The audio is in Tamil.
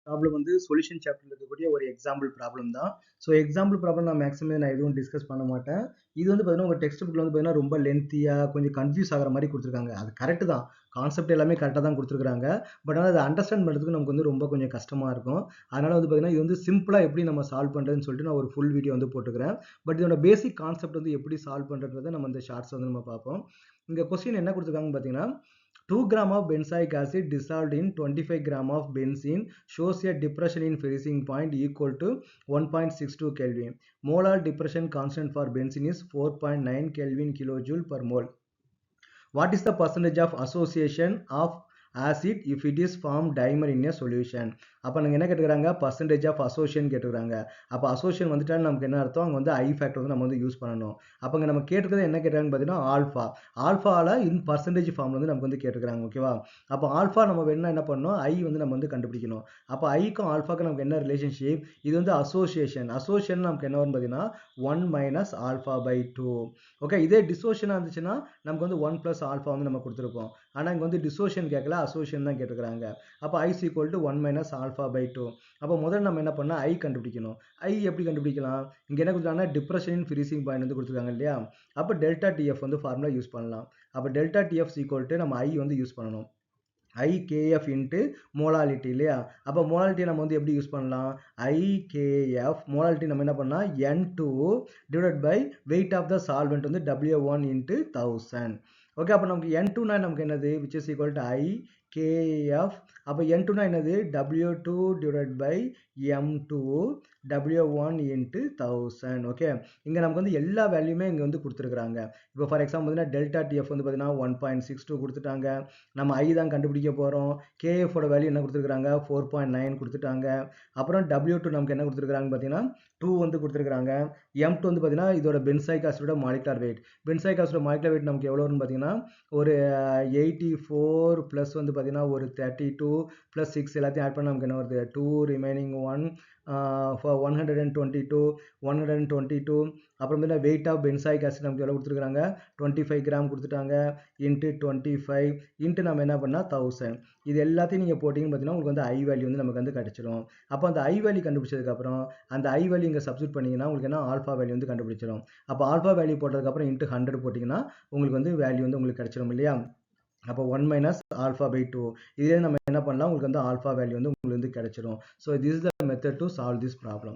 ப்ராப்ளம் வந்து சொல்யூஷன் சாப்டர்ல இருக்கக்கூடிய ஒரு எக்ஸாம்பிள் ப்ராப்ளம் தான். ஸோ எக்ஸாம்பிள் ப்ராப்ளம் நான் மேக்ஸிமம் எதுவும் டிஸ்கஸ் பண்ண மாட்டேன். இது வந்து பார்த்தீங்கன்னா, உங்க டெக்ஸ்ட் புக்ல வந்து பார்த்தீங்கன்னா, ரொம்ப லென்த்தியா கொஞ்சம் கன்ஃப்யூஸ் ஆகுற மாரி குடுத்துருக்காங்க. அது கரெக்ட் தான். கான்செப்ட் எல்லாமே கரெக்ட்டா தான் குடுத்துருக்காங்க. பட் ஆனா அத அண்டர்ஸ்டாண்ட் பண்றதுக்கு நமக்கு வந்து ரொம்ப கொஞ்சம் கஷ்டமா இருக்கும். அதனால வந்து பார்த்தீங்கன்னா, இது வந்து சிம்பிளா எப்படி நம்ம சால்வ் பண்றதுன்னு சொல்லிட்டு நான் ஒரு ஃபுல் வீடியோ வந்து போட்டுக்கிறேன். பட் இதோட பேசிக் கான்செப்ட் வந்து எப்படி சால்வ் பண்றதுன்றத நம்ம இந்த ஷார்ட்ஸ்ல வந்து நம்ம பார்ப்போம். இங்க கொஸ்டின் என்ன குடுத்துருக்காங்கன்னு பார்த்தீங்கன்னா, 2 gram of benzoic acid dissolved in 25 gram of benzene shows a depression in freezing point equal to 1.62 Kelvin. Molar depression constant for benzene is 4.9 Kelvin kilojoule per mole. What is the percentage of association of acid if it is formed dimer in a solution? அப்ப நாங்க என்ன கேட்டுக்கறாங்க, percentage of association கேட்டுக்கறாங்க. அப்ப association வந்துட்டா நமக்கு என்ன அர்த்தம், அங்க வந்து I factor வந்து நம்ம வந்து யூஸ் பண்ணணும். அப்ப நம்ம கேட்டுக்கிறது என்ன கேட்கறாங்கன்னு பாத்தீங்கன்னா ஆல்பா. ஆல்பால இன் பர்சன்டேஜ் ஃபார்ம்ல வந்து நமக்கு வந்து கேட்டுக்கறாங்க. ஓகேவா? அப்ப ஆல்பா நம்ம வேணும்னா என்ன பண்ணணும், I வந்து நம்ம வந்து கண்டுபிடிக்கணும். அப்ப ஐக்கும் ஆல்பாக்கும் நமக்கு என்ன ரிலேஷன்ஷிப், இது வந்து அசோசியேஷன். அசோசியேஷன் நமக்கு என்ன வரும் பாத்தீங்கன்னா 1 minus alpha by 2. ஓகே, இதே டிசோசியனா இருந்துச்சுன்னா நமக்கு வந்து 1 plus alpha வந்து நம்ம கொடுத்திருப்போம். ஆனா இங்க வந்து டிசோசியேஷன் கேட்கல, அசோசியேஷன் தான் கேட்டுக்கறாங்க. அப்ப I is equal to 1 minus alpha by 2. அப்ப முதல்ல நம்ம என்ன பண்ணா I கண்டுபிடிக்கணும். I எப்படி கண்டுபிடிக்கலாம்? இங்க என்ன கொடுத்தாங்கன்னா டிப்ரெஷன் இன் ஃப்ரீசிங் பாயிண்ட் வந்து கொடுத்திருக்காங்க இல்லையா? அப்ப டெல்டா TF வந்து ஃபார்முலா யூஸ் பண்ணலாம். அப்ப delta TF is equal to நம்ம I வந்து யூஸ் பண்ணணும். IKF into molality இல்லையா? அப்ப molality நம்ம வந்து எப்படி யூஸ் பண்ணலாம்? IKF molality நம்ம என்ன பண்ணா N2 divided by weight of the solvent வந்து W1 into 1000. ஓகே, அப்ப நமக்கு N2 னா நமக்கு என்னது, which is equal to IKF. அப்ப N2 னா என்னது, W2 divided by M2 W1 into 1000. Okay, இங்க நமக்கு வந்து எல்லா வேல்யூமே இங்க வந்து கொடுத்திருக்காங்க. இப்போ ஃபார் எக்ஸாம்பிள் பார்த்தீங்கன்னா டெல்டா TF வந்து பார்த்தீங்கன்னா 1.62 கொடுத்துட்டாங்க. நம்ம I தான் கண்டுபிடிக்க போறோம். KF ஓட வேல்யூ என்ன கொடுத்திருக்காங்க, 4.9 கொடுத்துட்டாங்க. அப்புறம் W2 நமக்கு என்ன கொடுத்திருக்காங்க பார்த்தீங்கன்னா 2 வந்து கொடுத்திருக்காங்க. M2 வந்து பார்த்தீங்கன்னா இதோட பென்சாயிக் ஆசிடோட மாலிகுலர் வெயிட். பென்சாயிக் ஆசிடோட மாலிகுலர் வெயிட் நமக்கு எவ்வளவு வரும்னு பார்த்தீங்கன்னா ஒரு 84 பிளஸ் வந்து பார்த்தீங்கன்னா ஒரு 32 பிளஸ் 6 எல்லாத்தையும் ஆட் பண்ணா நமக்கு என்ன வருது, 2 ரிமைனிங் 1 for 122 அப்புறம் பார்த்தீங்கன்னா வெயிட் ஆஃப் பென்சாயிக் ஆசிட் நமக்கு எவ்வளவு கொடுத்துருக்காங்க, 25 கிராம் கொடுத்துட்டாங்க. இன்ட்டு 25 இன்ட்டு நம்ம என்ன பண்ணா 1000. இது எல்லாத்தையும் நீங்க போட்டீங்கன்னு பார்த்தீங்கன்னா உங்களுக்கு வந்து I வேல்யூ வந்து நமக்கு வந்து கிடைச்சிடும். அப்போ அந்த I வேல்யூ கண்டுபிடிச்சதுக்கு அப்புறம் அந்த I வேல்யூ இங்க சப்ஸ்டிட் பண்ணீங்கன்னா உங்களுக்கு என்ன ஆல்பா வேல்யூ வந்து கண்டுபிடிச்சிடும். அப்போ ஆல்பா வேல்யூ போட்டதுக்கு அப்புறம் இன்ட்டு 100 போட்டீங்கன்னா உங்களுக்கு வந்து வேல்யூ வந்து உங்களுக்கு கிடைச்சிடும் இல்லையா? அப்போ 1 minus alpha by 2. இதே நம்ம என்ன பண்ணலாம், உங்களுக்கு வந்து ஆல்பா வேல்யூ வந்து உங்களுக்கு வந்து கிடைச்சிடும். So this is the method to solve this problem.